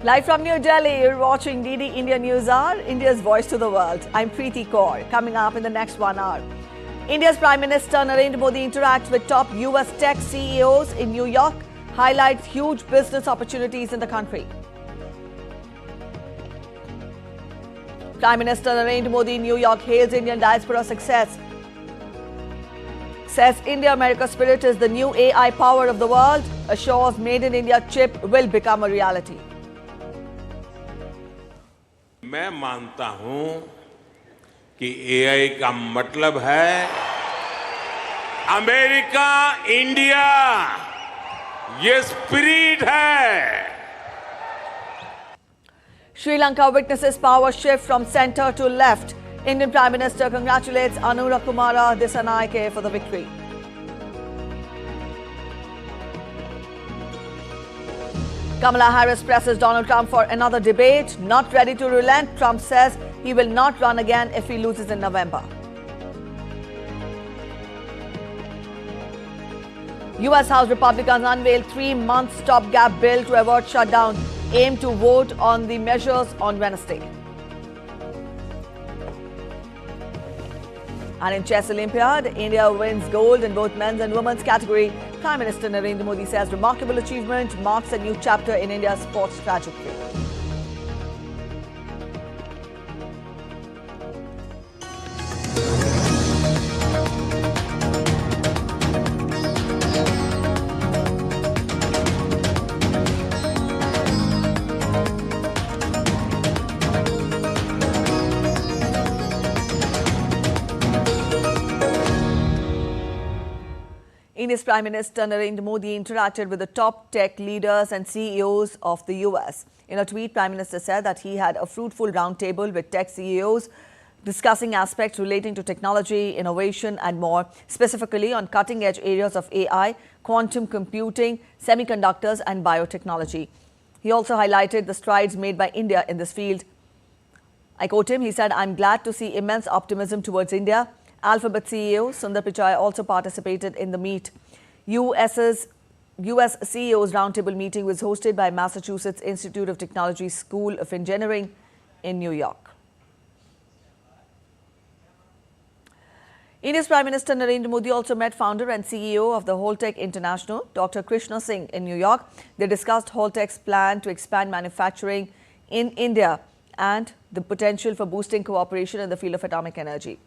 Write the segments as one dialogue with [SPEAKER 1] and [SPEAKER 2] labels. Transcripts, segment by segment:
[SPEAKER 1] Live from New Delhi, you're watching DD India News Hour, India's voice to the world. I'm Preeti Kaur. Coming up in the next 1 hour, India's Prime Minister Narendra Modi interacts with top US tech CEOs in New York, highlights huge business opportunities in the country. Prime Minister Narendra Modi in New York hails Indian diaspora success. Says India-America spirit is the new AI power of the world. Assures Made in India chip will become a reality.
[SPEAKER 2] मैं मानता हूं कि AI का मतलब है America India, ये spirit है.
[SPEAKER 1] Sri Lanka witnesses power shift from centre to left. Indian Prime Minister congratulates Anura Kumara Dissanayake for the victory. Kamala Harris presses Donald Trump for another debate. Not ready to relent, Trump says he will not run again if he loses in November. US House Republicans unveiled 3-month stopgap bill to avert shutdown. Aim to vote on the measures on Wednesday. And in Chess Olympiad, India wins gold in both men's and women's category. Prime Minister Narendra Modi says remarkable achievement marks a new chapter in India's sports trajectory. India's Prime Minister Narendra Modi interacted with the top tech leaders and CEOs of the US. In a tweet, Prime Minister said that he had a fruitful roundtable with tech CEOs discussing aspects relating to technology, innovation and more, specifically on cutting-edge areas of AI, quantum computing, semiconductors and biotechnology. He also highlighted the strides made by India in this field. I quote him, he said, "I'm glad to see immense optimism towards India." Alphabet CEO Sundar Pichai also participated in the meet. US CEO's roundtable meeting was hosted by Massachusetts Institute of Technology School of Engineering in New York. India's Prime Minister Narendra Modi also met founder and CEO of the HTech International, Dr. Krishna Singh, in New York. They discussed HTech's plan to expand manufacturing in India and the potential for boosting cooperation in the field of atomic energy.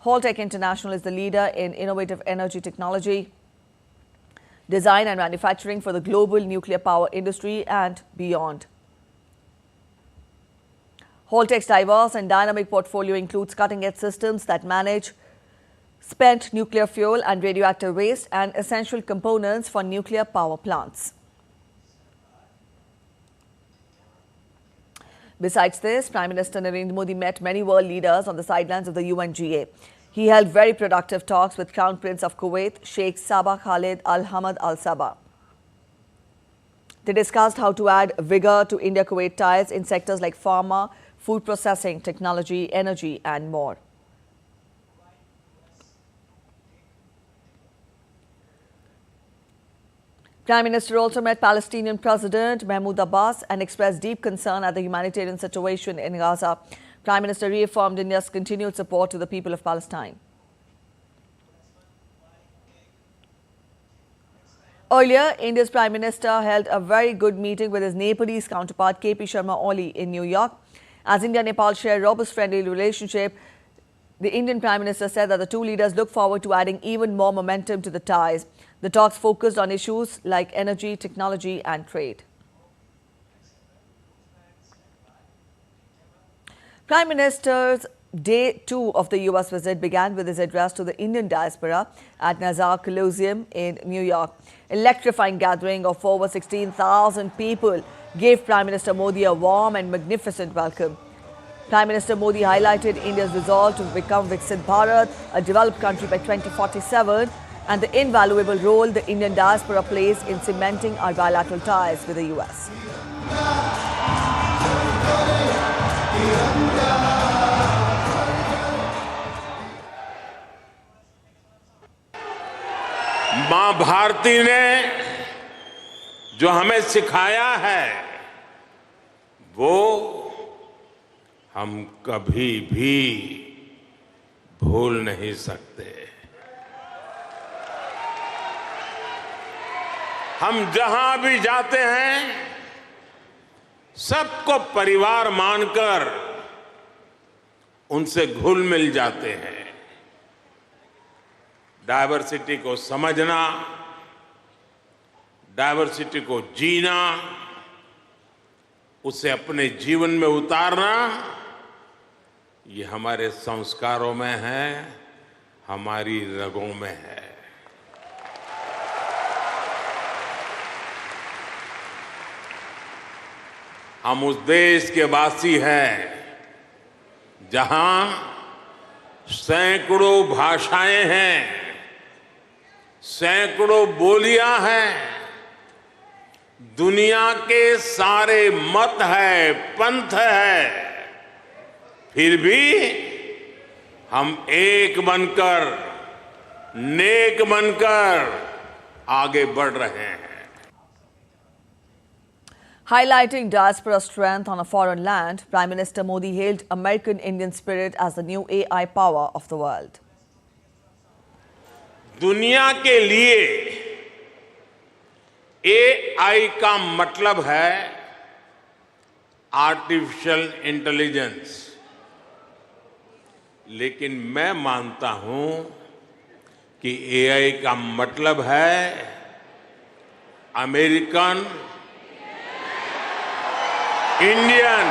[SPEAKER 1] HTech International is the leader in innovative energy technology, design and manufacturing for the global nuclear power industry and beyond. HTech's diverse and dynamic portfolio includes cutting-edge systems that manage spent nuclear fuel and radioactive waste and essential components for nuclear power plants. Besides this, Prime Minister Narendra Modi met many world leaders on the sidelines of the UNGA. He held very productive talks with Crown Prince of Kuwait, Sheikh Sabah Khalid Al Hamad Al Sabah. They discussed how to add vigor to India-Kuwait ties in sectors like pharma, food processing, technology, energy and more. Prime Minister also met Palestinian President Mahmoud Abbas and expressed deep concern at the humanitarian situation in Gaza. Prime Minister reaffirmed India's continued support to the people of Palestine. Earlier, India's Prime Minister held a very good meeting with his Nepalese counterpart KP Sharma Oli in New York. As India and Nepal share a robust friendly relationship, the Indian Prime Minister said that the two leaders look forward to adding even more momentum to the ties. The talks focused on issues like energy, technology and trade. Prime Minister's Day 2 of the US visit began with his address to the Indian diaspora at Nazar Coliseum in New York. Electrifying gathering of over 16,000 people gave Prime Minister Modi a warm and magnificent welcome. Prime Minister Modi highlighted India's resolve to become Viksit Bharat, a developed country by 2047, and the invaluable role the Indian diaspora plays in cementing our bilateral ties with the US.
[SPEAKER 2] मां भारती ने जो हमें सिखाया है वो हम कभी भी भूल नहीं सकते। हम जहां भी जाते हैं सबको परिवार मानकर उनसे घुल मिल जाते हैं। डायवर्सिटी को समझना, डायवर्सिटी को जीना, उसे अपने जीवन में उतारना, ये हमारे संस्कारों में है, हमारी रगों में है। हम उस देश के वासी हैं जहां सैकड़ों भाषाएं हैं, सैकड़ों बोलियां हैं, दुनिया के सारे मत है, पंथ है, फिर भी हम एक बनकर, नेक बनकर आगे बढ़ रहे हैं।
[SPEAKER 1] Highlighting diaspora strength on a foreign land, Prime Minister Modi hailed American Indian spirit as the new AI power of the world.
[SPEAKER 2] दुनिया के लिए AI का मतलब है आर्टिफिशियल इंटेलिजेंस, लेकिन मैं मानता हूं कि AI का मतलब है अमेरिकन इंडियन।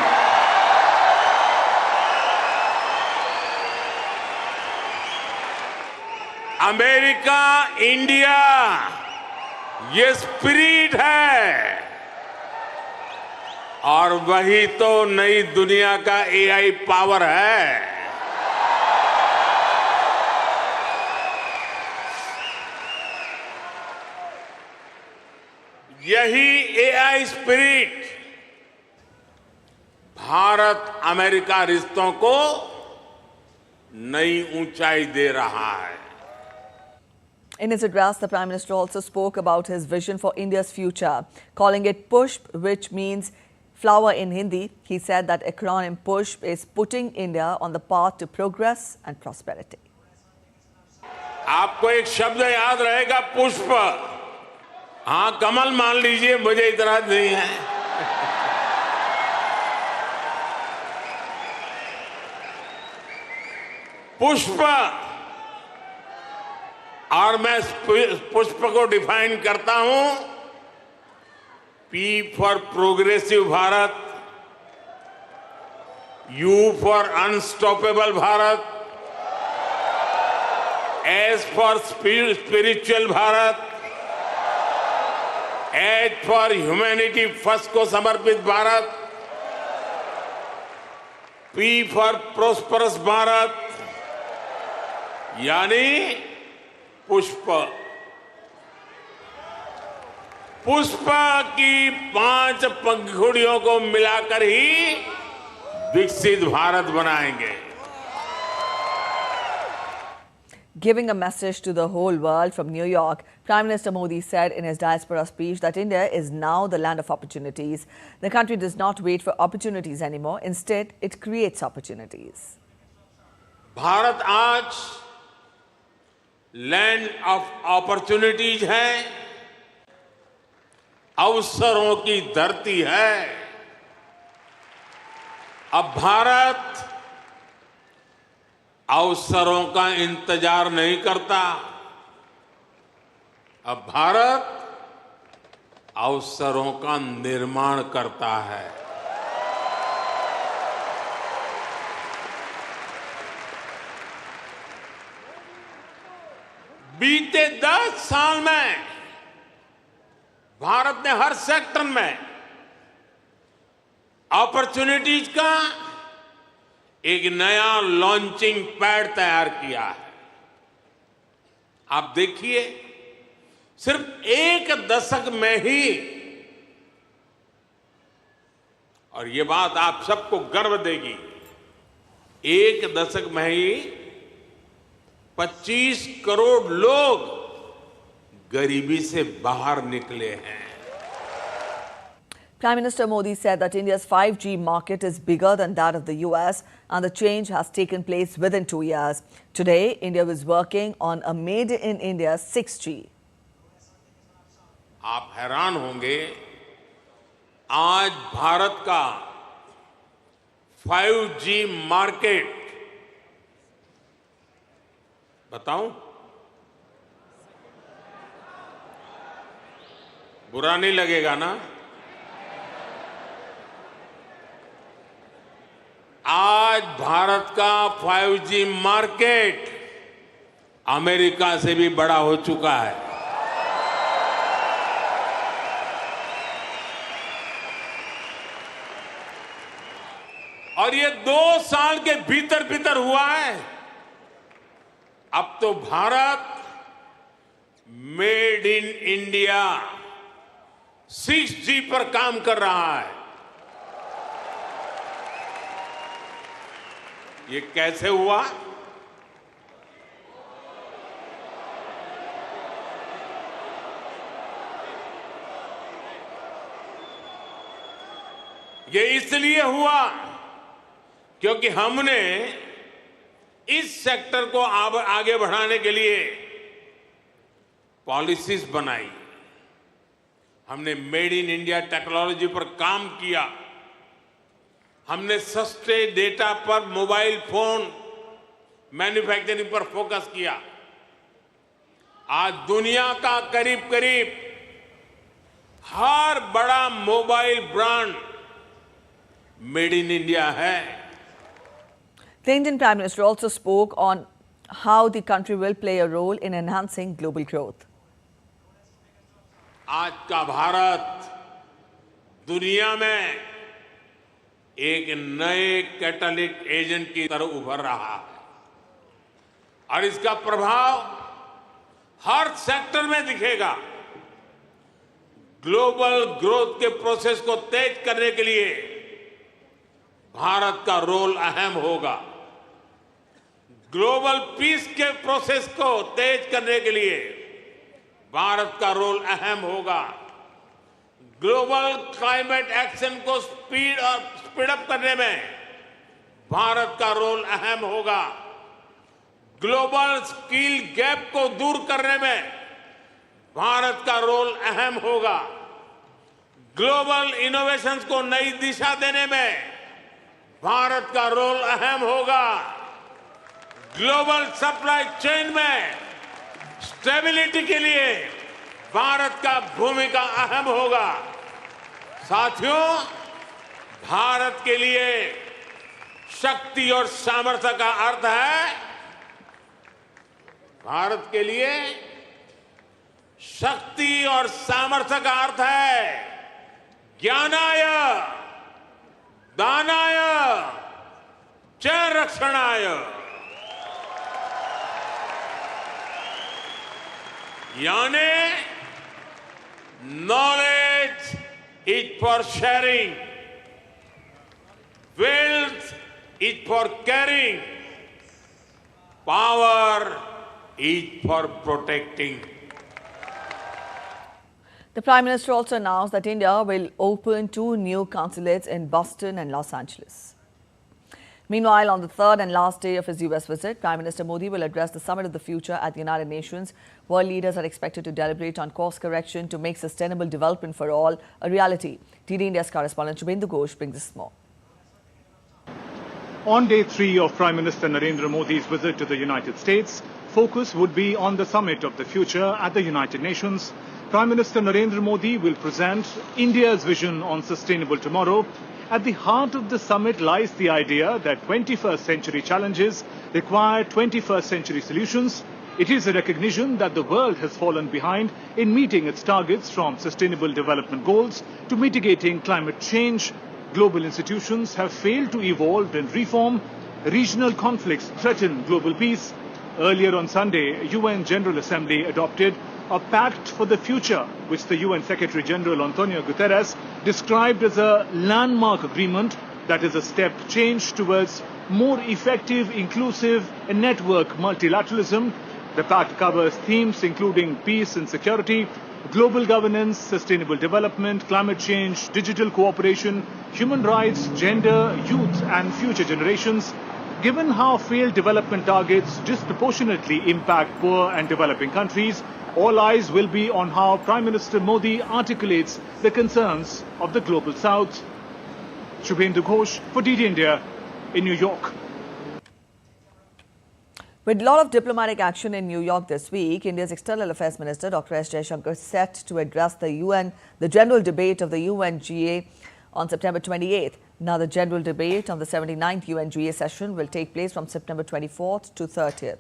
[SPEAKER 2] अमेरिका, इंडिया, ये स्पिरिट है और वही तो नई दुनिया का AI पावर है। यही AI स्पिरिट भारत अमेरिका रिश्तों को नई ऊंचाई दे रहा है।
[SPEAKER 1] In his address, the Prime Minister also spoke about his vision for India's future, calling it Pushp, which means flower in Hindi. He said that acronym Pushp is putting India on the path to progress and prosperity.
[SPEAKER 2] आपको एक शब्द याद रहेगा, पुष्प। हाँ, कमल मान लीजिए, मुझे इतराज नहीं है। पुष्प, और मैं पुष्प को डिफाइन करता हूं, P for progressive Bharat, U for unstoppable Bharat, S for spiritual Bharat, H for humanity first को समर्पित Bharat, P for prosperous Bharat, यानी पुष्प। पुष्प की 5 पंखुड़ियों को मिलाकर ही विकसित भारत बनाएंगे।
[SPEAKER 1] Giving a message to the whole world from New York, Prime Minister Modi said in his diaspora speech that India is now the land of opportunities. The country does not wait for opportunities anymore. Instead, it creates opportunities.
[SPEAKER 2] Bharat आज land of opportunities है, अवसरों की धरती है। अब भारत अवसरों का इंतजार नहीं करता, अब भारत अवसरों का निर्माण करता है। बीते 10 साल में भारत ने हर सेक्टर में अपॉर्चुनिटीज का एक नया लॉन्चिंग पैड तैयार किया है। आप देखिए, सिर्फ 1 दशक में ही, और ये बात आप सबको गर्व देगी, 1 दशक में ही 25 करोड़ लोग गरीबी से बाहर निकले हैं।
[SPEAKER 1] Prime Minister Modi said that India's 5G market is bigger than that of the US and the change has taken place within 2 years. Today, India is working on a made in India 6G.
[SPEAKER 2] आप हैरान होंगे, आज भारत का 5G market, बताऊं? बुरा नहीं लगेगा ना? आज भारत का 5G मार्केट अमेरिका से भी बड़ा हो चुका है। और ये 2 साल के भीतर भीतर हुआ है। अब तो Bharat made in India 6G पर काम कर रहा है। ये कैसे हुआ? ये इसलिए हुआ क्योंकि हमने इस सेक्टर को आगे बढ़ाने के लिए पॉलिसीज बनाई। हमने मेड इन इंडिया टेक्नोलॉजी पर काम किया। हमने सस्ते डेटा पर मोबाइल फोन मैन्युफैक्चरिंग पर फोकस किया। आज दुनिया का करीब करीब हर बड़ा mobile brand made in India है।
[SPEAKER 1] The Indian Prime Minister also spoke on how the country will play a role in enhancing global growth.
[SPEAKER 2] आज का भारत दुनिया में एक नए कैटलिस्ट एजेंट की तरह उभर रहा है और इसका प्रभाव हर सेक्टर में दिखेगा। ग्लोबल ग्रोथ के प्रोसेस को तेज करने के लिए भारत का रोल अहम होगा। ग्लोबल पीस के प्रोसेस को तेज करने के लिए भारत का रोल अहम होगा। ग्लोबल क्लाइमेट एक्शन को स्पीड अप करने में भारत का रोल अहम होगा। ग्लोबल स्किल गैप को दूर करने में भारत का रोल अहम होगा। ग्लोबल इनोवेशंस को नई दिशा देने में भारत का रोल अहम होगा। ग्लोबल सप्लाई चेन में स्टेबिलिटी के लिए भारत का भूमिका अहम होगा। साथियों, भारत के लिए शक्ति और सामर्थ्य का अर्थ है, भारत के लिए शक्ति और सामर्थ्य का अर्थ है ज्ञानाय, दानाय, च रक्षणाय। यानी knowledge is for sharing, wealth is for caring, power is for protecting.
[SPEAKER 1] The Prime Minister also announced that India will open 2 new consulates in Boston and Los Angeles. Meanwhile, on the third and last day of his US visit, Prime Minister Modi will address the Summit of the Future at the United Nations. World leaders are expected to deliberate on course correction to make sustainable development for all a reality. TD India's correspondent Shubhendu Ghosh brings us more.
[SPEAKER 3] On day 3 of Prime Minister Narendra Modi's visit to the United States, focus would be on the Summit of the Future at the United Nations. Prime Minister Narendra Modi will present India's vision on sustainable tomorrow. At the heart of the summit lies the idea that 21st century challenges require 21st century solutions. It is a recognition that the world has fallen behind in meeting its targets, from sustainable development goals to mitigating climate change. Global institutions have failed to evolve and reform. Regional conflicts threaten global peace. Earlier on Sunday, UN General Assembly adopted a pact for the future, which the UN Secretary General Antonio Guterres described as a landmark agreement that is a step change towards more effective, inclusive and network multilateralism. The pact covers themes including peace and security, global governance, sustainable development, climate change, digital cooperation, human rights, gender, youth and future generations. Given how failed development targets disproportionately impact poor and developing countries, all eyes will be on how Prime Minister Modi articulates the concerns of the Global South. Shubhendu Ghosh for DD India in New York.
[SPEAKER 1] With a lot of diplomatic action in New York this week, India's External Affairs Minister Dr. S. Jaishankar is set to address the general debate of the UNGA on September 28th. Now, the general debate on the 79th UNGA session will take place from September 24th to 30th.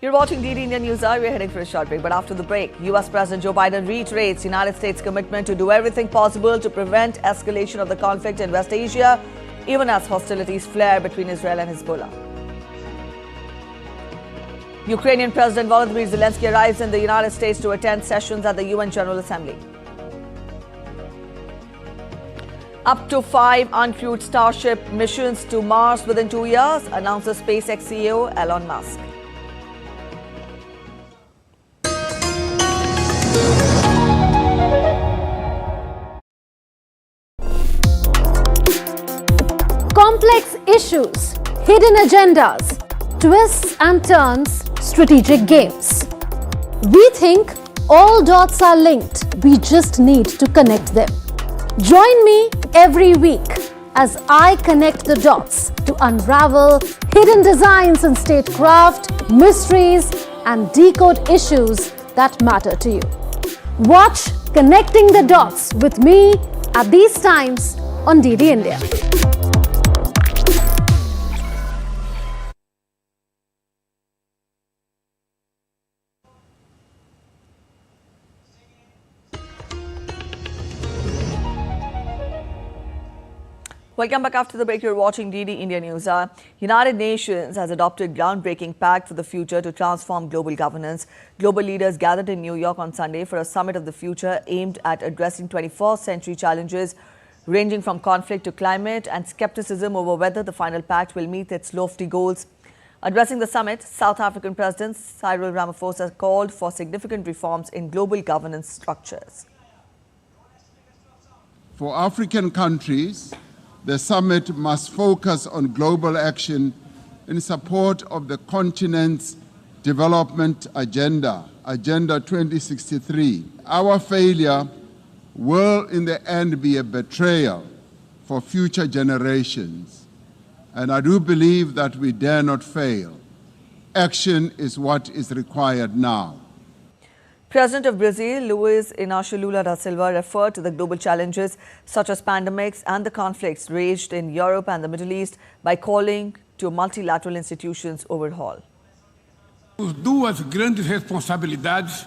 [SPEAKER 1] You're watching DD India News Hour. We're heading for a short break, but after the break, US President Joe Biden reiterates United States' commitment to do everything possible to prevent escalation of the conflict in West Asia, even as hostilities flare between Israel and Hisbah. Ukrainian President Volodymyr Zelensky arrives in the United States to attend sessions at the UN General Assembly. Up to 5 uncrewed Starship missions to Mars within 2 years, announces SpaceX CEO Elon Musk.
[SPEAKER 4] Complex issues, hidden agendas, twists and turns, strategic games. We think all dots are linked. We just need to connect them. Join me every week as I connect the dots to unravel hidden designs in statecraft, mysteries, and decode issues that matter to you. Watch Connecting the Dots with me at these times on DD India.
[SPEAKER 1] Welcome back after the break. You're watching DD India News Hour. United Nations has adopted groundbreaking pact for the future to transform global governance. Global leaders gathered in New York on Sunday for a summit of the future aimed at addressing 21st century challenges ranging from conflict to climate and skepticism over whether the final pact will meet its lofty goals. Addressing the summit, South African President Cyril Ramaphosa called for significant reforms in global governance structures.
[SPEAKER 5] For African countries, the summit must focus on global action in support of the continent's development agenda, Agenda 2063. Our failure will in the end be a betrayal for future generations. And I do believe that we dare not fail. Action is what is required now.
[SPEAKER 1] President of Brazil, Luiz Inácio Lula da Silva, referred to the global challenges such as pandemics and the conflicts raged in Europe and the Middle East by calling to multilateral institutions overhaul.
[SPEAKER 6] Duas grandes responsabilidades.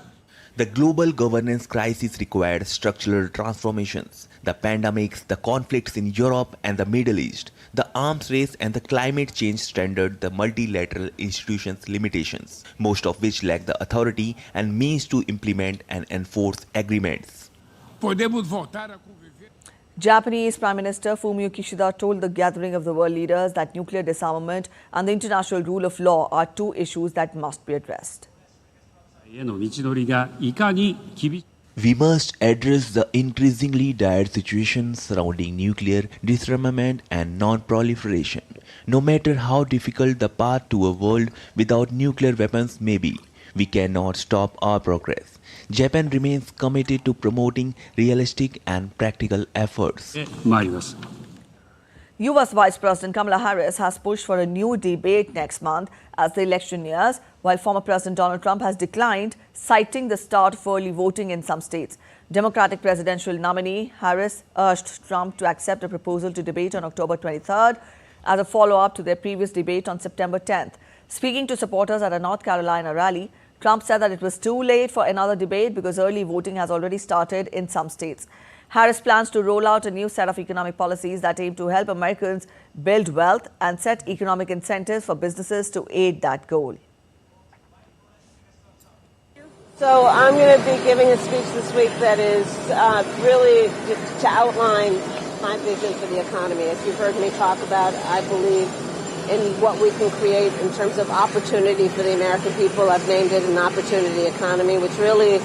[SPEAKER 7] The global governance crisis required structural transformations. The pandemics, the conflicts in Europe and the Middle East, the arms race and the climate change strengthened the multilateral institutions' limitations, most of which lack the authority and means to implement and enforce agreements.
[SPEAKER 1] Japanese Prime Minister Fumio Kishida told the gathering of the world leaders that nuclear disarmament and the international rule of law are two issues that must be addressed.
[SPEAKER 7] We must address the increasingly dire situation surrounding nuclear disarmament and non-proliferation, no matter how difficult the path to a world without nuclear weapons may be. We cannot stop our progress. Japan remains committed to promoting realistic and practical efforts.
[SPEAKER 1] US Vice President Kamala Harris has pushed for a new debate next month as the election nears, while former President Donald Trump has declined, citing the start of early voting in some states. Democratic presidential nominee Harris urged Trump to accept a proposal to debate on October 23rd as a follow-up to their previous debate on September 10th. Speaking to supporters at a North Carolina rally, Trump said that it was too late for another debate because early voting has already started in some states. Harris plans to roll out a new set of economic policies that aim to help Americans build wealth and set economic incentives for businesses to aid that goal.
[SPEAKER 8] So I'm going to be giving a speech this week that is really to outline my vision for the economy. As you've heard me talk about, I believe in what we can create in terms of opportunity for the American people. I've named it an opportunity economy, which really,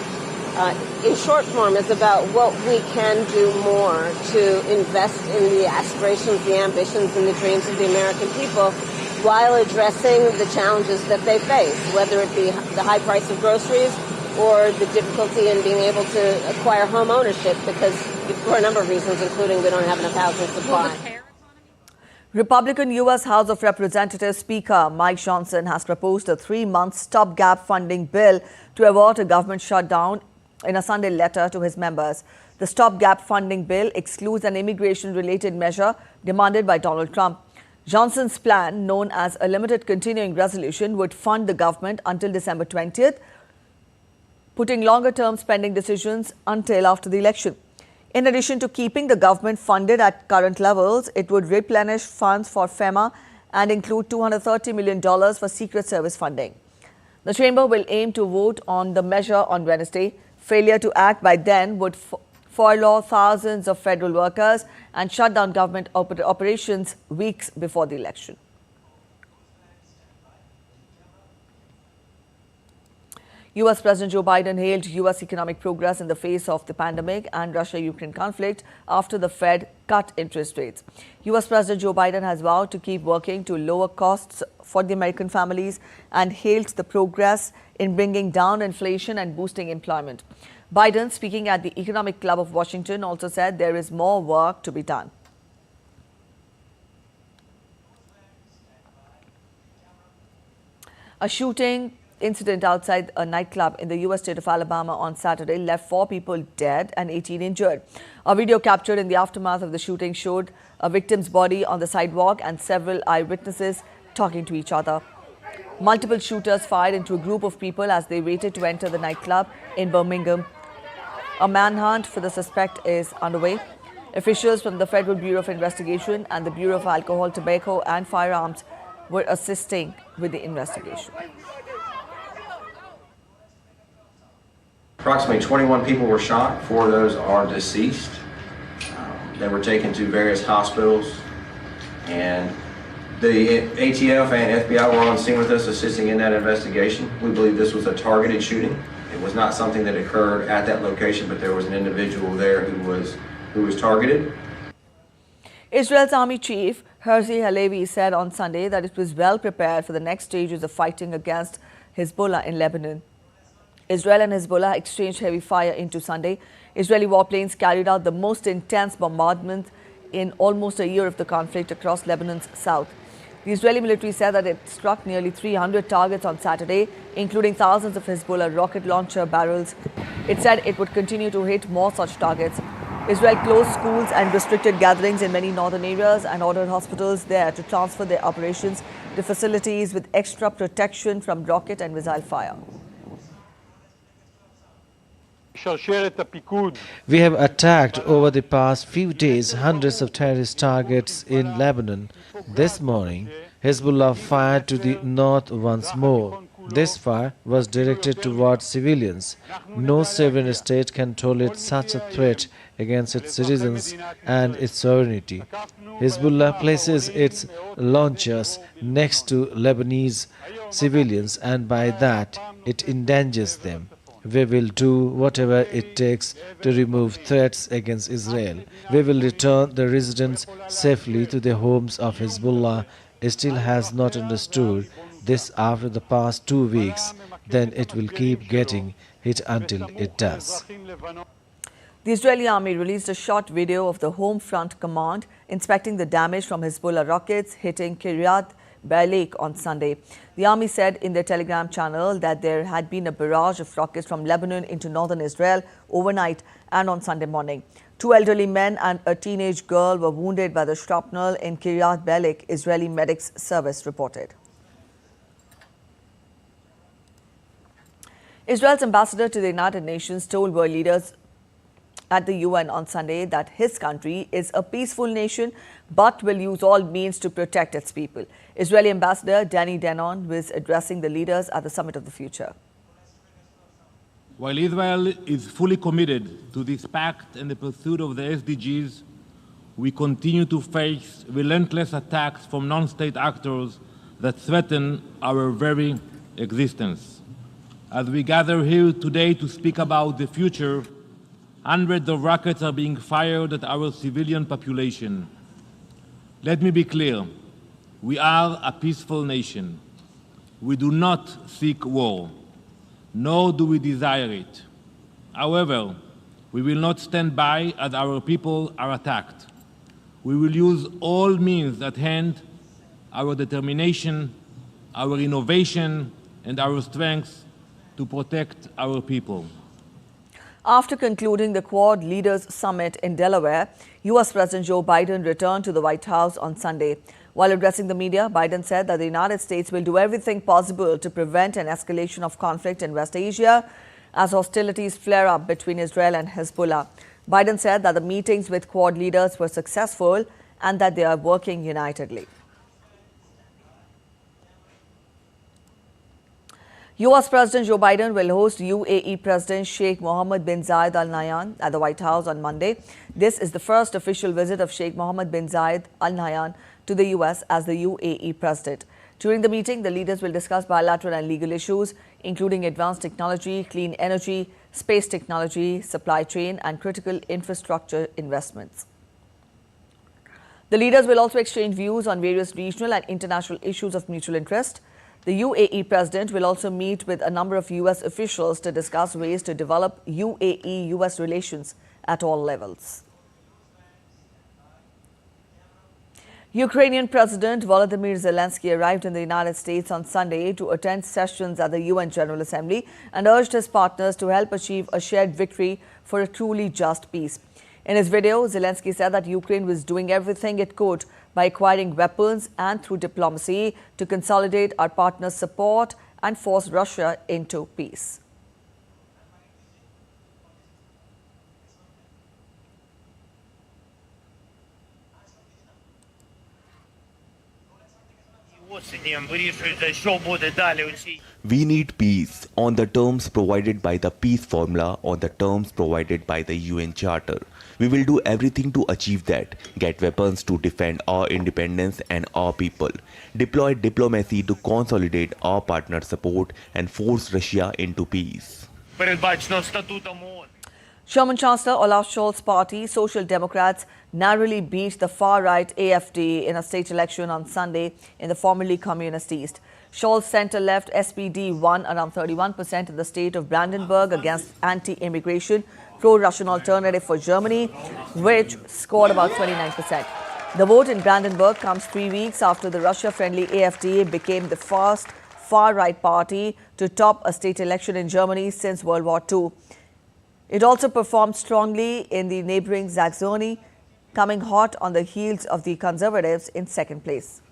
[SPEAKER 8] in short form, is about what we can do more to invest in the aspirations, the ambitions, and the dreams of the American people while addressing the challenges that they face, whether it be the high price of groceries or the difficulty in being able to acquire home ownership, because for a number of reasons, including we don't have enough housing supply.
[SPEAKER 1] Republican U.S. House of Representatives Speaker Mike Johnson has proposed a 3-month stopgap funding bill to avert a government shutdown in a Sunday letter to his members. The stopgap funding bill excludes an immigration-related measure demanded by Donald Trump. Johnson's plan, known as a limited continuing resolution, would fund the government until December 20th, putting longer-term spending decisions until after the election. In addition to keeping the government funded at current levels, it would replenish funds for FEMA and include $230 million for Secret Service funding. The chamber will aim to vote on the measure on Wednesday. Failure to act by then would furlough thousands of federal workers and shut down government operations weeks before the election. U.S. President Joe Biden hailed U.S. economic progress in the face of the pandemic and Russia-Ukraine conflict after the Fed cut interest rates. U.S. President Joe Biden has vowed to keep working to lower costs for the American families and hailed the progress in bringing down inflation and boosting employment. Biden, speaking at the Economic Club of Washington, also said there is more work to be done. A shooting incident outside a nightclub in the U.S. state of Alabama on Saturday left 4 people dead and 18 injured. A video captured in the aftermath of the shooting showed a victim's body on the sidewalk and several eyewitnesses talking to each other. Multiple shooters fired into a group of people as they waited to enter the nightclub in Birmingham. A manhunt for the suspect is underway. Officials from the Federal Bureau of Investigation and the Bureau of Alcohol, Tobacco and Firearms were assisting with the investigation.
[SPEAKER 9] Approximately 21 people were shot. 4 of those are deceased. They were taken to various hospitals, and the ATF and FBI were on scene with us assisting in that investigation. We believe this was a targeted shooting. It was not something that occurred at that location, but there was an individual there who was targeted.
[SPEAKER 1] Israel's army chief Herzi Halevi said on Sunday that it was well prepared for the next stages of fighting against Hisbah in Lebanon. Israel and Hezbollah exchanged heavy fire into Sunday. Israeli warplanes carried out the most intense bombardment in almost a year of the conflict across Lebanon's south. The Israeli military said that it struck nearly 300 targets on Saturday, including thousands of Hezbollah rocket launcher barrels. It said it would continue to hit more such targets. Israel closed schools and restricted gatherings in many northern areas and ordered hospitals there to transfer their operations to facilities with extra protection from rocket and missile fire.
[SPEAKER 10] We have attacked over the past few days hundreds of terrorist targets in Lebanon. This morning, Hezbollah fired to the north once more. This fire was directed towards civilians. No sovereign state can tolerate such a threat against its citizens and its sovereignty. Hezbollah places its launchers next to Lebanese civilians, and by that it endangers them. We will do whatever it takes to remove threats against Israel. We will return the residents safely to their homes. Of Hezbollah still has not understood this after the past 2 weeks, then it will keep getting hit until it does.
[SPEAKER 1] The Israeli army released a short video of the Home Front Command inspecting the damage from Hezbollah rockets hitting Kiryat Baalik on Sunday. The army said in their Telegram channel that there had been a barrage of rockets from Lebanon into northern Israel overnight and on Sunday morning. 2 elderly men and a teenage girl were wounded by the shrapnel in Kiryat Baalik, Israeli medics service reported. Israel's ambassador to the United Nations told world leaders at the UN on Sunday that his country is a peaceful nation but will use all means to protect its people. Israeli Ambassador Danny Danon was addressing the leaders at the Summit of the Future.
[SPEAKER 11] While Israel is fully committed to this pact and the pursuit of the SDGs, we continue to face relentless attacks from non-state actors that threaten our very existence. As we gather here today to speak about the future, hundreds of rockets are being fired at our civilian population. Let me be clear, we are a peaceful nation. We do not seek war, nor do we desire it. However, we will not stand by as our people are attacked. We will use all means at hand, our determination, our innovation, and our strength to protect our people.
[SPEAKER 1] After concluding the Quad Leaders Summit in Delaware, U.S. President Joe Biden returned to the White House on Sunday. While addressing the media, Biden said that the United States will do everything possible to prevent an escalation of conflict in West Asia as hostilities flare up between Israel and Hezbollah. Biden said that the meetings with Quad leaders were successful and that they are working unitedly. U.S. President Joe Biden will host UAE President Sheikh Mohammed bin Zayed Al Nahyan at the White House on Monday. This is the first official visit of Sheikh Mohammed bin Zayed Al Nahyan to the U.S. as the UAE President. During the meeting, the leaders will discuss bilateral and legal issues, including advanced technology, clean energy, space technology, supply chain, and critical infrastructure investments. The leaders will also exchange views on various regional and international issues of mutual interest. The UAE President will also meet with a number of U.S. officials to discuss ways to develop UAE-U.S. relations at all levels. Ukrainian President Volodymyr Zelensky arrived in the United States on Sunday to attend sessions at the UN General Assembly and urged his partners to help achieve a shared victory for a truly just peace. In his video, Zelensky said that Ukraine was doing everything it could by acquiring weapons and through diplomacy to consolidate our partners' support and force Russia into peace.
[SPEAKER 7] We need peace on the terms provided by the peace formula, on the terms provided by the UN Charter. We will do everything to achieve that, get weapons to defend our independence and our people, deploy diplomacy to consolidate our partner support and force Russia into peace.
[SPEAKER 1] German Chancellor Olaf Scholz's party, Social Democrats, narrowly beat the far-right AfD in a state election on Sunday in the formerly communist East. Scholz's centre-left SPD won around 31% in the state of Brandenburg against anti-immigration, pro-Russian Alternative for Germany, which scored about 29%. The vote in Brandenburg comes 3 weeks after the Russia-friendly AfD became the first far-right party to top a state election in Germany since World War II. It also performed strongly in the neighbouring Saxony, coming hot on the heels of the Conservatives in second place.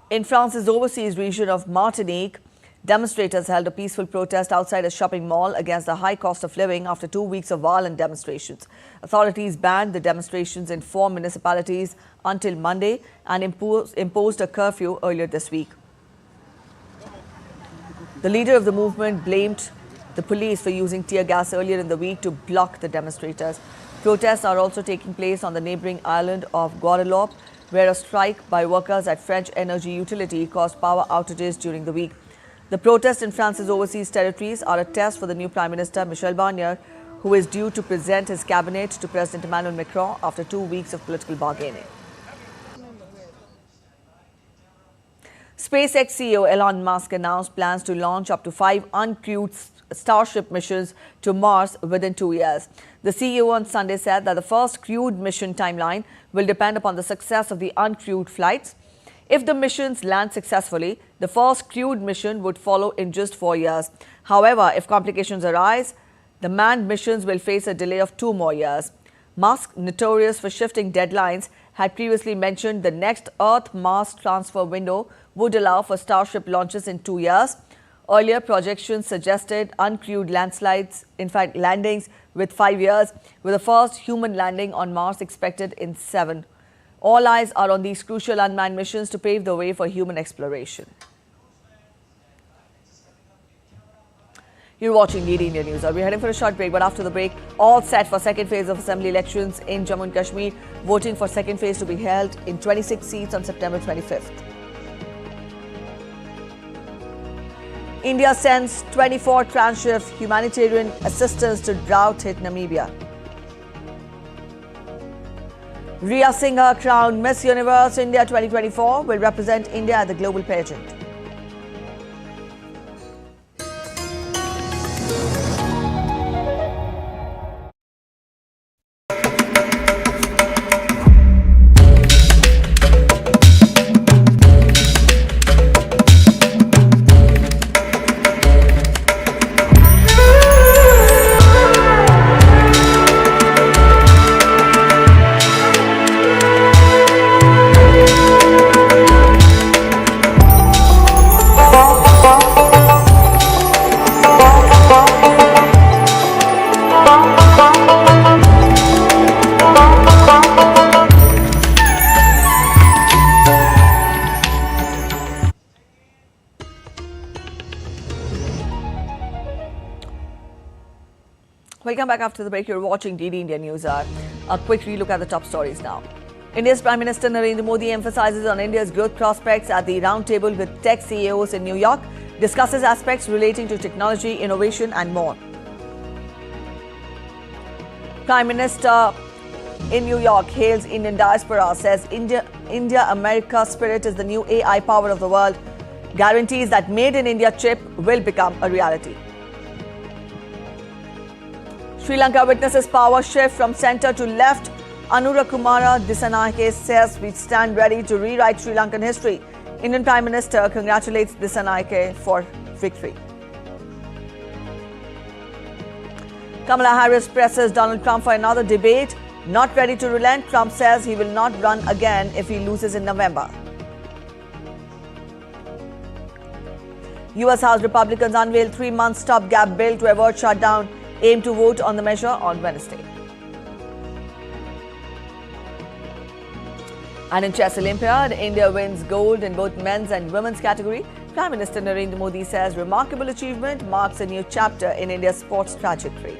[SPEAKER 1] In France's overseas region of Martinique, demonstrators held a peaceful protest outside a shopping mall against the high cost of living after 2 weeks of violent demonstrations. Authorities banned the demonstrations in 4 municipalities until Monday and imposed a curfew earlier this week. The leader of the movement blamed the police for using tear gas earlier in the week to block the demonstrators. Protests are also taking place on the neighbouring island of Guadeloupe, where a strike by workers at French energy utility caused power outages during the week. The protests in France's overseas territories are a test for the new Prime Minister Michel Barnier, who is due to present his cabinet to President Emmanuel Macron after 2 weeks of political bargaining. SpaceX CEO Elon Musk announced plans to launch up to 5 uncrewed Starship missions to Mars within 2 years. The CEO on Sunday said that the first crewed mission timeline will depend upon the success of the uncrewed flights. If the missions land successfully, the first crewed mission would follow in just 4 years. However, if complications arise, the manned missions will face a delay of 2 more years. Musk, notorious for shifting deadlines, had previously mentioned the next Earth-Mars transfer window would allow for Starship launches in 2 years. Earlier projections suggested uncrewed landings with 5 years, with the first human landing on Mars expected in 7. All eyes are on these crucial unmanned missions to pave the way for human exploration. You're watching DD India News. We're heading for a short break, but after the break, all set for second phase of assembly elections in Jammu and Kashmir. Voting for second phase to be held in 26 seats on September 25th. India sends 24 tranches of humanitarian assistance to drought-hit Namibia. Riya Singh, crowned Miss Universe India 2024, will represent India at the global pageant. Welcome back after the break. You're watching DD India News. A quick relook at the top stories now. India's Prime Minister Narendra Modi emphasizes on India's growth prospects at the roundtable with tech CEOs in New York, discusses aspects relating to technology, innovation and more. Prime Minister in New York hails Indian diaspora, says India-America spirit is the new AI power of the world, guarantees that Made in India chip will become a reality. Sri Lanka witnesses power shift from centre to left. Anura Kumara Dissanayake says we stand ready to rewrite Sri Lankan history. Indian Prime Minister congratulates Dissanayake for victory. Kamala Harris presses Donald Trump for another debate. Not ready to relent, Trump says he will not run again if he loses in November. US House Republicans unveil 3-month stopgap bill to avoid shutdown. Aim to vote on the measure on Wednesday. And in Chess Olympiad, India wins gold in both men's and women's category. Prime Minister Narendra Modi says remarkable achievement marks a new chapter in India's sports trajectory.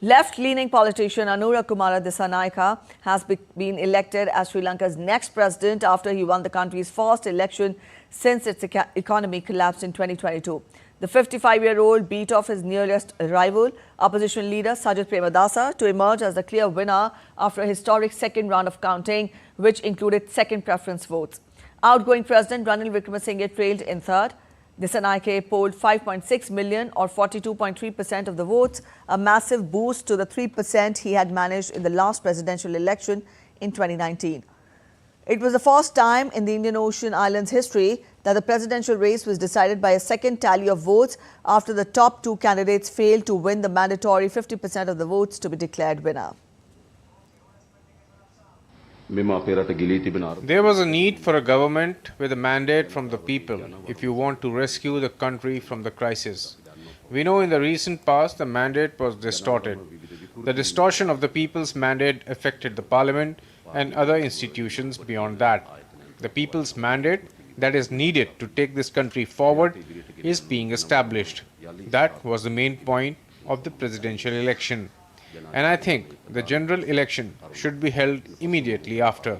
[SPEAKER 1] Left-leaning politician Anura Kumara Dissanayake has been elected as Sri Lanka's next president after he won the country's first election since its economy collapsed in 2022. The 55-year-old beat off his nearest rival, opposition leader Sajith Premadasa, to emerge as the clear winner after a historic second round of counting, which included second preference votes. Outgoing President Ranil Wickremesinghe trailed in third. Dissanayake polled 5.6 million or 42.3% of the votes, a massive boost to the 3% he had managed in the last presidential election in 2019. It was the first time in the Indian Ocean Islands history that the presidential race was decided by a second tally of votes after the top two candidates failed to win the mandatory 50% of the votes to be declared winner.
[SPEAKER 12] There was a need for a government with a mandate from the people if you want to rescue the country from the crisis. We know in the recent past the mandate was distorted. The distortion of the people's mandate affected the parliament and other institutions beyond that. The people's mandate that is needed to take this country forward is being established. That was the main point of the presidential election. And I think the general election should be held immediately after.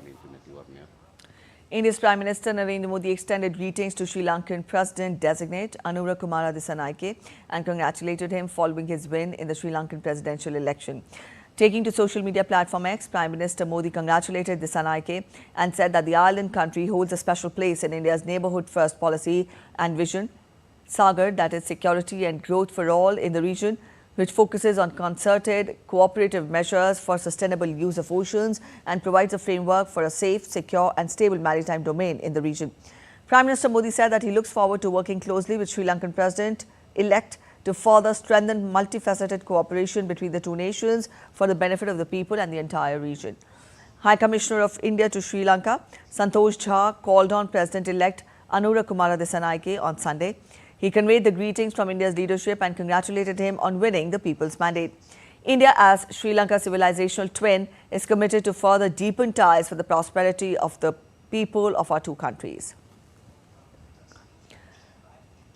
[SPEAKER 1] India's Prime Minister Narendra Modi extended greetings to Sri Lankan President-designate Anura Kumara Dissanayake and congratulated him following his win in the Sri Lankan presidential election. Taking to social media platform X, Prime Minister Modi congratulated Dissanayake and said that the island country holds a special place in India's neighbourhood-first policy and vision. Sagar, that is security and growth for all in the region, which focuses on concerted, cooperative measures for sustainable use of oceans and provides a framework for a safe, secure and stable maritime domain in the region. Prime Minister Modi said that he looks forward to working closely with Sri Lankan President-elect to further strengthen multifaceted cooperation between the two nations for the benefit of the people and the entire region. High Commissioner of India to Sri Lanka, Santosh Jha, called on President-elect Anura Kumara Dissanayake on Sunday. He conveyed the greetings from India's leadership and congratulated him on winning the people's mandate. India, as Sri Lanka's civilizational twin, is committed to further deepen ties for the prosperity of the people of our two countries.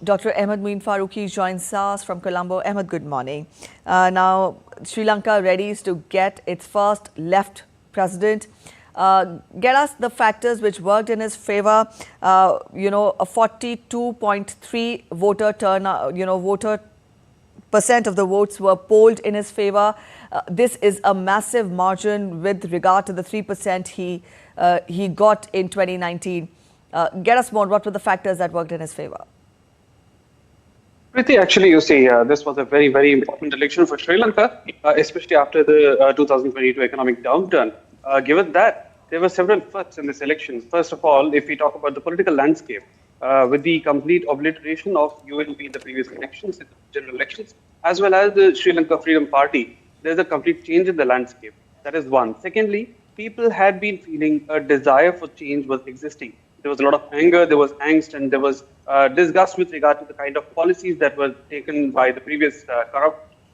[SPEAKER 1] Dr. Ahmed Moin Faruqi joins us from Colombo. Ahmed, good morning. Now, Sri Lanka readies to get its first left president. Get us the factors which worked in his favor. A 42.3 voter turnout, voter percent of the votes were polled in his favor. This is a massive margin with regard to the 3% he got in 2019. Get us more. What were the factors that worked in his favor?
[SPEAKER 13] Preeti, actually, you see, this was a very, very important election for Sri Lanka, especially after the 2022 economic downturn. Given that, there were several firsts in this election. First of all, if we talk about the political landscape, with the complete obliteration of UNP in the previous elections, in the general elections, as well as the Sri Lanka Freedom Party, there's a complete change in the landscape. That is one. Secondly, people had been feeling a desire for change was existing. There was a lot of anger, there was angst, and there was disgust with regard to the kind of policies that were taken by the previous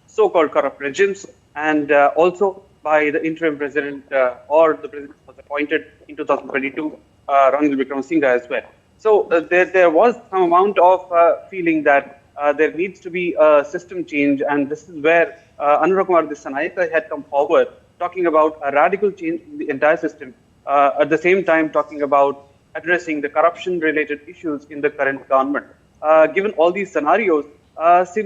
[SPEAKER 13] so-called corrupt regimes, and also by the interim president or the president was appointed in 2022, Ranil Wickremesinghe as well. So there was some amount of feeling that there needs to be a system change, and this is where Anura Kumar Dissanayake had come forward, talking about a radical change in the entire system, at the same time talking about addressing the corruption-related issues in the current government. Given all these scenarios,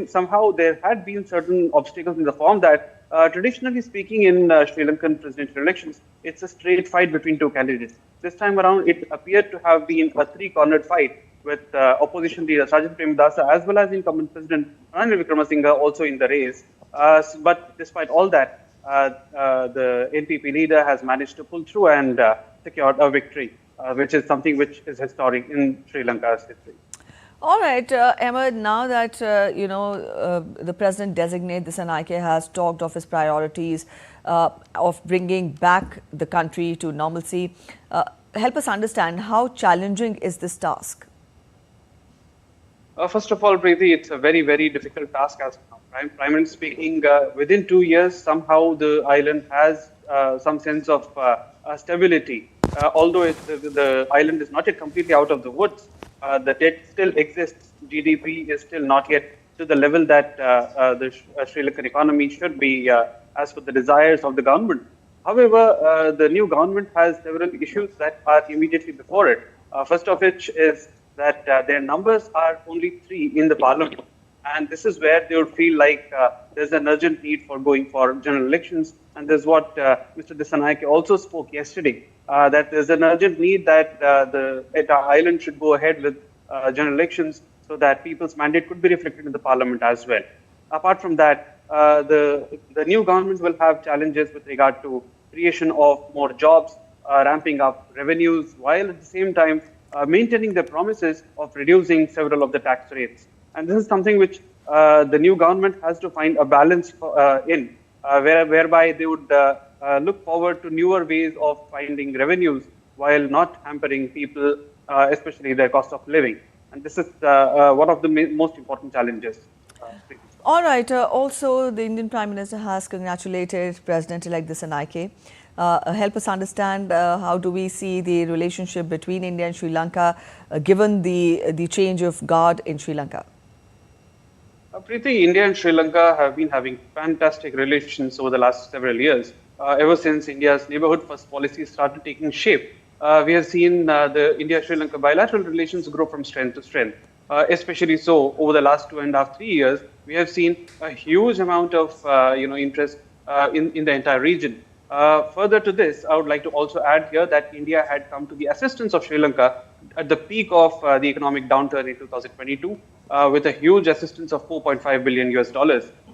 [SPEAKER 13] somehow there had been certain obstacles in the form that, traditionally speaking, in Sri Lankan presidential elections, it's a straight fight between two candidates. This time around, it appeared to have been a three-cornered fight with opposition leader Sajid Premadasa as well as incumbent President Ranil Wickremesinghe also in the race. But despite all that, the NPP leader has managed to pull through and secured a victory, which is something which is historic in Sri Lanka's history.
[SPEAKER 1] All right, Ahmed, now that, the President-designate Dissanayake has talked of his priorities of bringing back the country to normalcy, help us understand how challenging is this task?
[SPEAKER 13] First of all, Preeti, it's a very, very difficult task as of now. Primarily speaking, within 2 years, somehow the island has some sense of stability. Although the island is not yet completely out of the woods, the debt still exists. GDP is still not yet to the level that the Sri Lankan economy should be as per the desires of the government. However, the new government has several issues that are immediately before it. First of which is that their numbers are only 3 in the parliament. And this is where they would feel like there's an urgent need for going for general elections. And this is what Mr. Dissanayake also spoke yesterday, that there's an urgent need that the island should go ahead with general elections so that people's mandate could be reflected in the parliament as well. Apart from that, the new government will have challenges with regard to creation of more jobs, ramping up revenues, while at the same time maintaining the promises of reducing several of the tax rates. And this is something which the new government has to find a balance whereby they would look forward to newer ways of finding revenues while not hampering people, especially their cost of living. And this is one of the most important challenges.
[SPEAKER 1] All right. Also, the Indian Prime Minister has congratulated President-elect Dissanayake. Help us understand how do we see the relationship between India and Sri Lanka, given the change of guard in Sri Lanka?
[SPEAKER 13] Preeti, India and Sri Lanka have been having fantastic relations over the last several years. Ever since India's neighborhood first policy started taking shape, we have seen the India-Sri Lanka bilateral relations grow from strength to strength. Especially so over the last 2.5 to 3 years, we have seen a huge amount of interest in the entire region. Further to this, I would like to also add here that India had come to the assistance of Sri Lanka at the peak of the economic downturn in 2022 with a huge assistance of $4.5 billion US.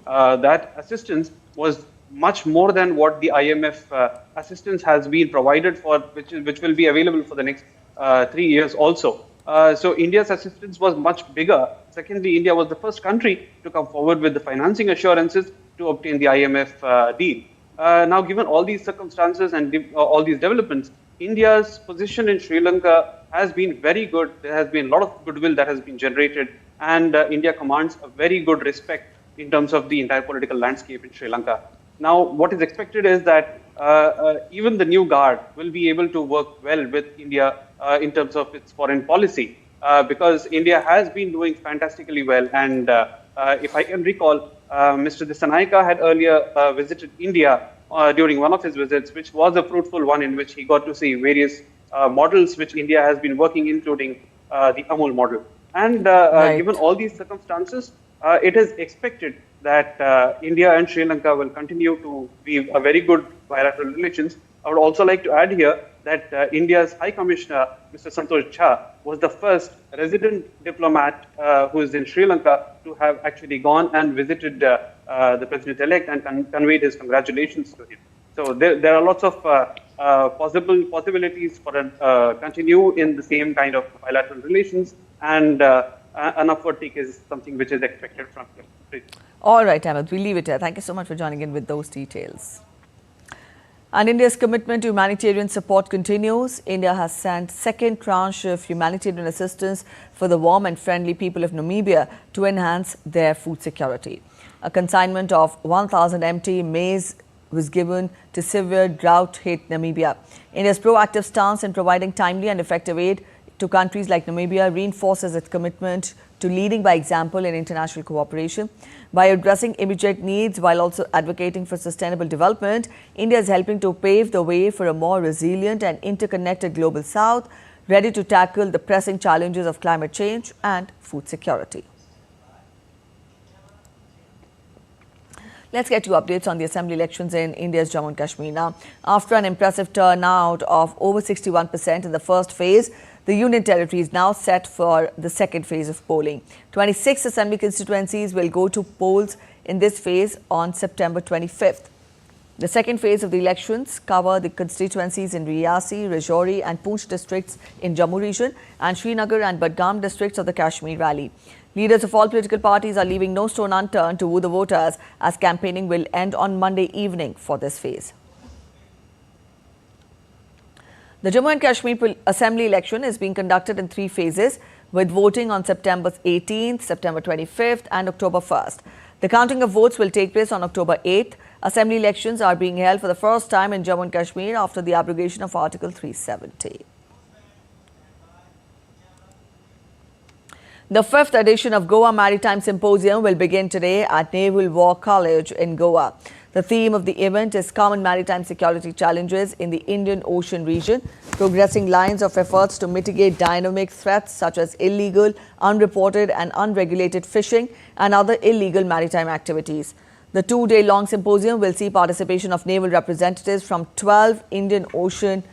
[SPEAKER 13] That assistance was much more than what the IMF assistance has been provided for, which will be available for the next 3 years also. So India's assistance was much bigger. Secondly, India was the first country to come forward with the financing assurances to obtain the IMF deal. Now, given all these circumstances and all these developments, India's position in Sri Lanka has been very good. There has been a lot of goodwill that has been generated, and India commands a very good respect in terms of the entire political landscape in Sri Lanka. Now, what is expected is that even the new guard will be able to work well with India in terms of its foreign policy. because India has been doing fantastically well. And if I can recall, Mr. Dissanayake had earlier visited India during one of his visits, which was a fruitful one in which he got to see various models which India has been working, including the Amul model. And given all these circumstances, it is expected that India and Sri Lanka will continue to be a very good bilateral relations. I would also like to add here that India's High Commissioner, Mr. Santosh Jha, was the first resident diplomat who is in Sri Lanka to have actually gone and visited the President-elect and conveyed his congratulations to him. So there are lots of possibilities for continue in the same kind of bilateral relations, and an upward take is something which is expected from him.
[SPEAKER 1] All right, Ahmed, we'll leave it here. Thank you so much for joining in with those details. And India's commitment to humanitarian support continues. India has sent second tranche of humanitarian assistance for the warm and friendly people of Namibia to enhance their food security. A consignment of 1,000 empty maize was given to severe drought-hit Namibia. India's proactive stance in providing timely and effective aid to countries like Namibia reinforces its commitment to leading by example in international cooperation. By addressing immediate needs while also advocating for sustainable development, India is helping to pave the way for a more resilient and interconnected global south, ready to tackle the pressing challenges of climate change and food security. Let's get you updates on the assembly elections in India's Jammu and Kashmir now. After an impressive turnout of over 61% in the first phase, the Union Territory is now set for the second phase of polling. 26 assembly constituencies will go to polls in this phase on September 25th. The second phase of the elections cover the constituencies in Riyasi, Rajouri and Poonch districts in Jammu region and Srinagar and Budgam districts of the Kashmir Valley. Leaders of all political parties are leaving no stone unturned to woo the voters as campaigning will end on Monday evening for this phase. The Jammu and Kashmir Assembly election is being conducted in 3 phases, with voting on September 18th, September 25th and October 1st. The counting of votes will take place on October 8th. Assembly elections are being held for the first time in Jammu and Kashmir after the abrogation of Article 370. The 5th edition of Goa Maritime Symposium will begin today at Naval War College in Goa. The theme of the event is Common Maritime Security Challenges in the Indian Ocean region, progressing lines of efforts to mitigate dynamic threats such as illegal, unreported and unregulated fishing and other illegal maritime activities. The 2-day-long symposium will see participation of naval representatives from 12 Indian Ocean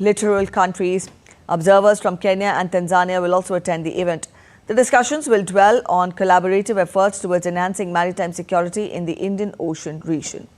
[SPEAKER 1] littoral countries. Observers from Kenya and Tanzania will also attend the event. The discussions will dwell on collaborative efforts towards enhancing maritime security in the Indian Ocean region.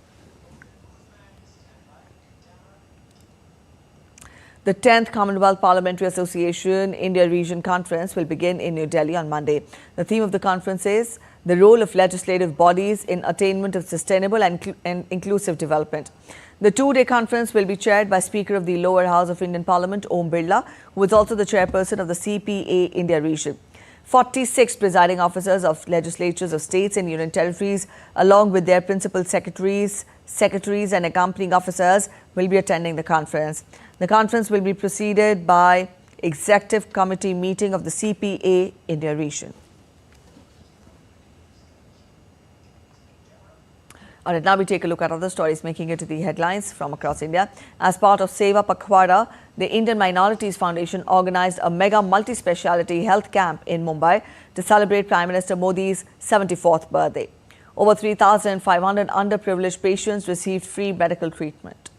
[SPEAKER 1] The 10th Commonwealth Parliamentary Association India Region Conference will begin in New Delhi on Monday. The theme of the conference is the role of legislative bodies in attainment of sustainable and inclusive development. The 2-day conference will be chaired by Speaker of the Lower House of Indian Parliament, Om Birla, who is also the chairperson of the CPA India region. 46 presiding officers of legislatures of states and union territories, along with their principal secretaries and accompanying officers, will be attending the conference. The conference will be preceded by executive committee meeting of the CPA India region. All right, now we take a look at other stories making it to the headlines from across India. As part of Seva Pakhwada, the Indian Minorities Foundation organized a mega multi-speciality health camp in Mumbai to celebrate Prime Minister Modi's 74th birthday. Over 3,500 underprivileged patients received free medical treatment.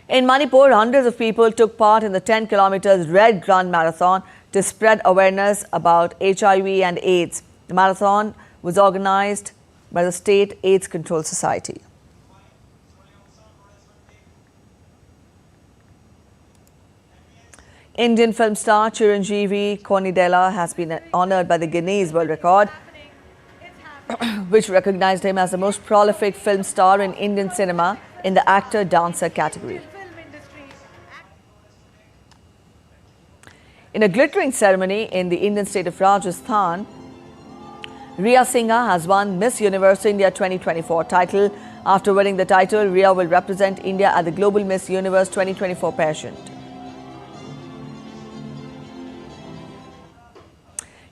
[SPEAKER 1] In Manipur, hundreds of people took part in the 10 kilometers Red Run Marathon to spread awareness about HIV and AIDS. The marathon was organized by the State AIDS Control Society. Indian film star Chiranjeevi Konidela has been honored by the Guinness World Record, which recognized him as the most prolific film star in Indian cinema in the actor-dancer category. In a glittering ceremony in the Indian state of Rajasthan, Riya Singh has won Miss Universe India 2024 title. After winning the title, Riya will represent India at the Global Miss Universe 2024 pageant.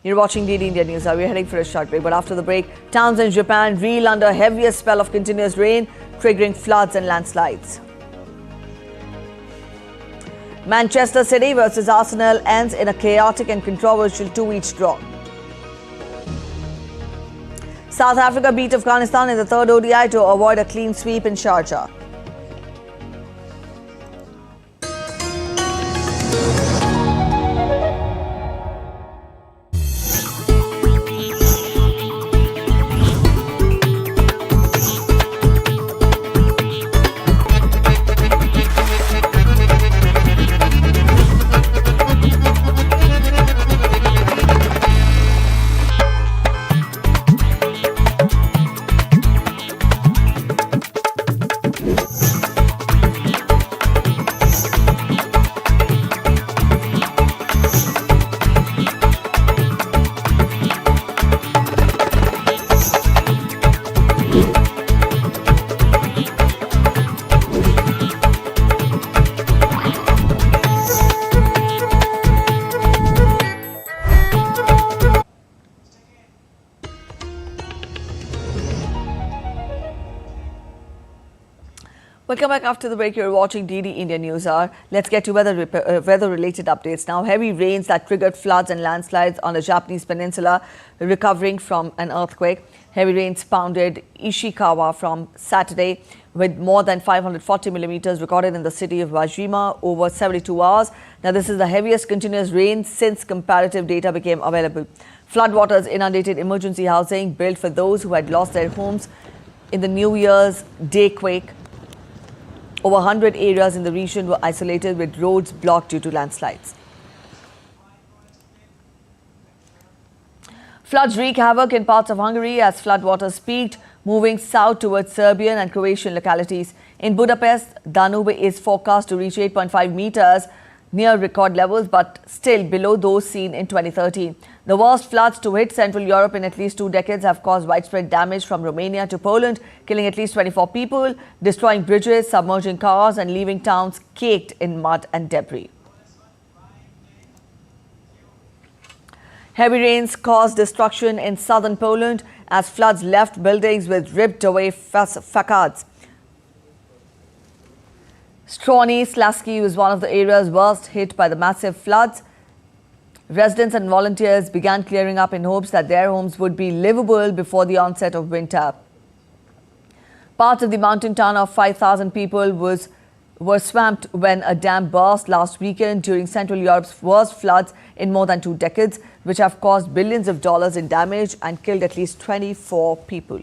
[SPEAKER 1] You're watching DD India News. We're heading for a short break, but after the break, towns in Japan reel under heaviest spell of continuous rain, triggering floods and landslides. Manchester City versus Arsenal ends in a chaotic and controversial 2-each draw. South Africa beat Afghanistan in the third ODI to avoid a clean sweep in Sharjah. Welcome back after the break. You're watching DD India News Hour. Let's get to weather-related updates now. Heavy rains that triggered floods and landslides on the Japanese peninsula, recovering from an earthquake. Heavy rains pounded Ishikawa from Saturday, with more than 540 millimeters recorded in the city of Wajima over 72 hours. Now, this is the heaviest continuous rain since comparative data became available. Floodwaters inundated emergency housing built for those who had lost their homes in the New Year's Day quake. Over 100 areas in the region were isolated with roads blocked due to landslides. Floods wreak havoc in parts of Hungary as floodwaters peaked, moving south towards Serbian and Croatian localities. In Budapest, Danube is forecast to reach 8.5 meters, near record levels, but still below those seen in 2013. The worst floods to hit Central Europe in at least 2 decades have caused widespread damage from Romania to Poland, killing at least 24 people, destroying bridges, submerging cars, and leaving towns caked in mud and debris. Heavy rains caused destruction in southern Poland as floods left buildings with ripped away facades. Strony Slaski was one of the areas worst hit by the massive floods. Residents and volunteers began clearing up in hopes that their homes would be livable before the onset of winter. Parts of the mountain town of 5,000 people were swamped when a dam burst last weekend during Central Europe's worst floods in more than 2 decades, which have caused billions of dollars in damage and killed at least 24 people.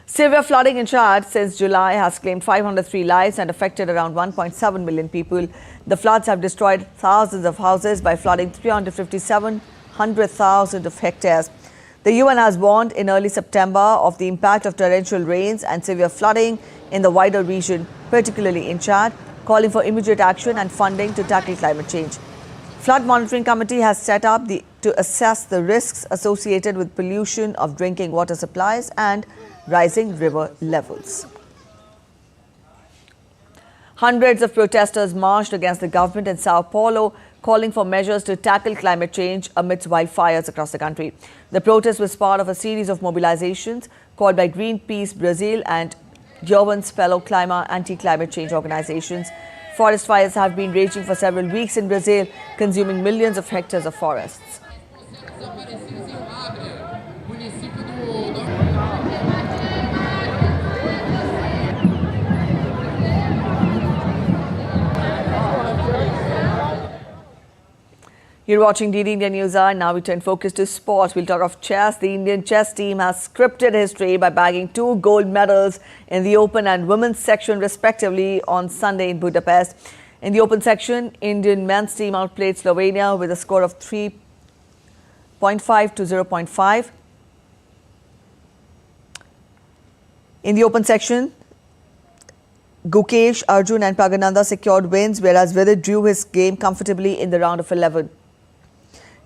[SPEAKER 1] Severe flooding in Chad since July has claimed 503 lives and affected around 1.7 million people. The floods have destroyed thousands of houses by flooding 357,000 of hectares. The UN has warned in early September of the impact of torrential rains and severe flooding in the wider region, particularly in Chad, calling for immediate action and funding to tackle climate change. Flood Monitoring Committee has set up to assess the risks associated with pollution of drinking water supplies and rising river levels. Hundreds of protesters marched against the government in Sao Paulo, calling for measures to tackle climate change amidst wildfires across the country. The protest was part of a series of mobilizations called by Greenpeace Brazil and Durban's fellow anti-climate change organizations. Forest fires have been raging for several weeks in Brazil, consuming millions of hectares of forests. You're watching DD India News Hour. Now we turn focus to sports. We'll talk of chess. The Indian chess team has scripted history by bagging 2 gold medals in the open and women's section respectively on Sunday in Budapest. In the open section, Indian men's team outplayed Slovenia with a score of 3.5 to 0.5. In the open section, Gukesh, Arjun and Pragananda secured wins, whereas Vidit drew his game comfortably in the round of 11.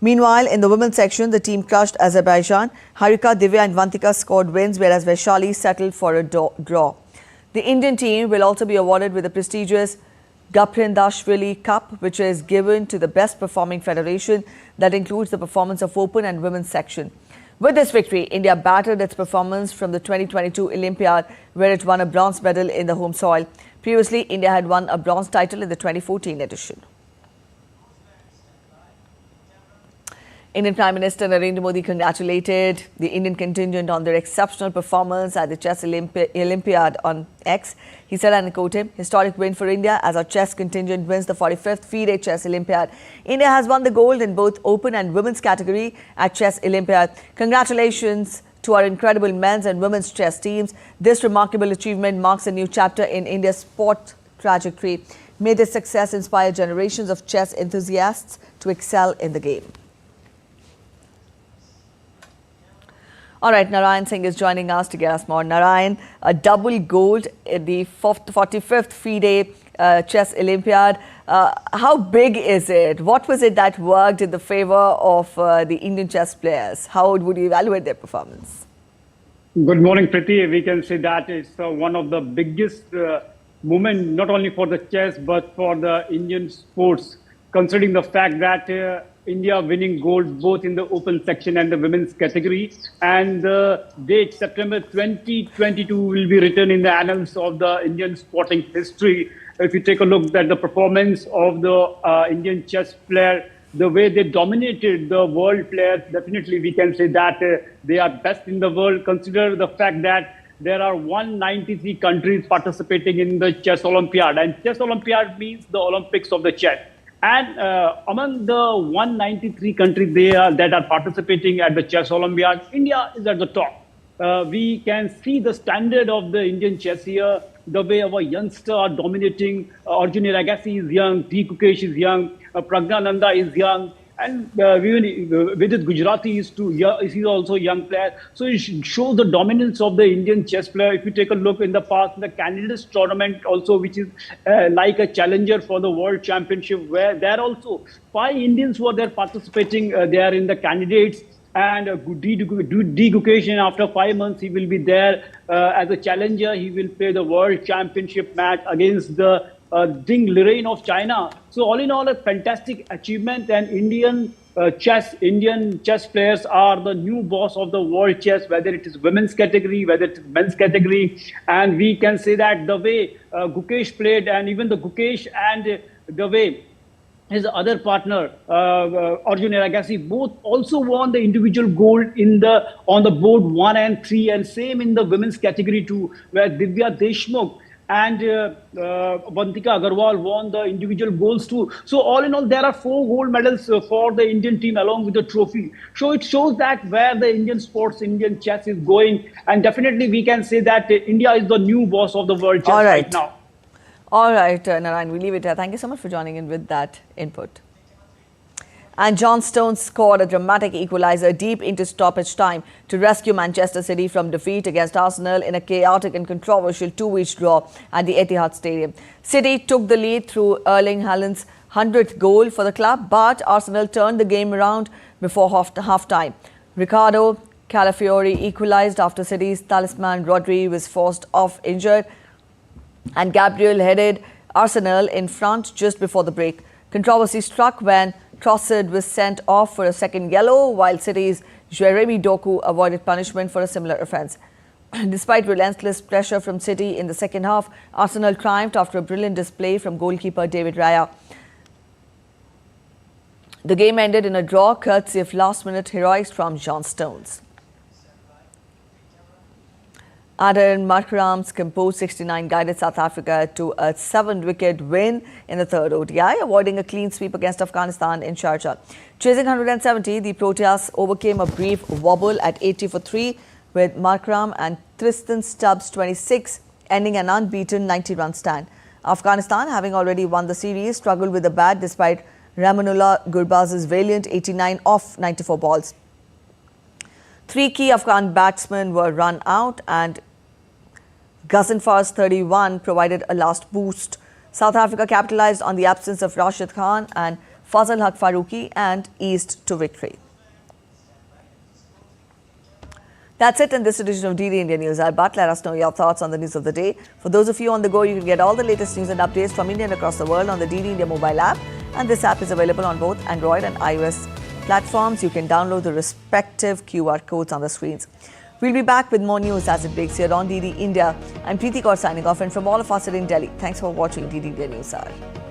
[SPEAKER 1] Meanwhile, in the women's section, the team crushed Azerbaijan. Harika, Divya and Vantika scored wins, whereas Vaishali settled for a draw. The Indian team will also be awarded with the prestigious Gaprindashvili Cup, which is given to the best performing federation that includes the performance of open and women's section. With this victory, India battered its performance from the 2022 Olympiad, where it won a bronze medal in the home soil. Previously, India had won a bronze title in the 2014 edition. Indian Prime Minister Narendra Modi congratulated the Indian contingent on their exceptional performance at the Chess Olympiad on X. He said, and I quote him, "Historic win for India as our chess contingent wins the 45th FIDE Chess Olympiad. India has won the gold in both open and women's category at Chess Olympiad. Congratulations to our incredible men's and women's chess teams. This remarkable achievement marks a new chapter in India's sport trajectory. May this success inspire generations of chess enthusiasts to excel in the game." All right, Naran Singh is joining us to get us more. Naran, a double gold at the 45th FIDE Chess Olympiad. How big is it? What was it that worked in the favor of the Indian chess players? How would you evaluate their performance?
[SPEAKER 14] Good morning, Priti. We can say that it's one of the biggest moments, not only for the chess, but for the Indian sports, considering the fact that India winning gold both in the open section and the women's category. And the date September 2022 will be written in the annals of the Indian sporting history. If you take a look at the performance of the Indian chess player, the way they dominated the world players, definitely we can say that they are best in the world. Consider the fact that there are 193 countries participating in the Chess Olympiad. And Chess Olympiad means the Olympics of the chess. And among the 193 countries that are participating at the Chess Olympiad, India is at the top. We can see the standard of the Indian chess here, the way our youngsters are dominating. Arjun Agassi is young, D. Kukesh is young, Pragnananda is young, and Vidit Gujarati is also a young player. So it shows the dominance of the Indian chess player. If you take a look in the past, the candidates tournament also, which is like a challenger for the world championship, where there also 5 Indians were there participating. They are in the candidates. And D. Gukesh, after 5 months, he will be there as a challenger. He will play the world championship match against the Ding Liren of China. So all in all, a fantastic achievement, and Indian chess players are the new boss of the world chess, whether it is women's category, whether it is men's category. And we can say that the way Gukesh played, and even the Gukesh and the way his other partner, Arjun Agassi, both also won the individual gold on the board 1 and 3, and same in the women's category too, where Divya Deshmukh and Vantika Agarwal won the individual golds too. So all in all, there are 4 gold medals for the Indian team along with the trophy. So it shows that where the Indian sports, Indian chess is going. And definitely we can say that India is the new boss of the world chess right now.
[SPEAKER 1] All right, Naran, we leave it here. Thank you so much for joining in with that input. And John Stones scored a dramatic equaliser deep into stoppage time to rescue Manchester City from defeat against Arsenal in a chaotic and controversial 2-each draw at the Etihad Stadium. City took the lead through Erling Haaland's 100th goal for the club, but Arsenal turned the game around before half-time. Ricardo Calafiori equalised after City's talisman Rodri was forced off injured, and Gabriel headed Arsenal in front just before the break. Controversy struck when Trossard was sent off for a second yellow, while City's Jeremy Doku avoided punishment for a similar offence. Despite relentless pressure from City in the second half, Arsenal triumphed after a brilliant display from goalkeeper David Raya. The game ended in a draw courtesy of last-minute heroics from John Stones. Adan Markram's composed 69 guided South Africa to a 7-wicket win in the third ODI, avoiding a clean sweep against Afghanistan in Sharjah. Chasing 170, the Proteas overcame a brief wobble at 80 for 3, with Markram and Tristan Stubbs 26 ending an unbeaten 90-run stand. Afghanistan, having already won the series, struggled with the bat despite Ramanullah Gurbaz's valiant 89 off 94 balls. 3 key Afghan batsmen were run out, and Ghazenfar's 31 provided a last boost. South Africa capitalized on the absence of Rashid Khan and Fazal Haq Farooqi and eased to victory. That's it in this edition of DD India News Hour. But let us know your thoughts on the news of the day. For those of you on the go, you can get all the latest news and updates from India and across the world on the DD India mobile app. And this app is available on both Android and iOS platforms. You can download the respective QR codes on the screens. We'll be back with more news as it breaks here on DD India. I'm Preeti Kaur signing off, and from all of us in Delhi, thanks for watching DD India News Hour.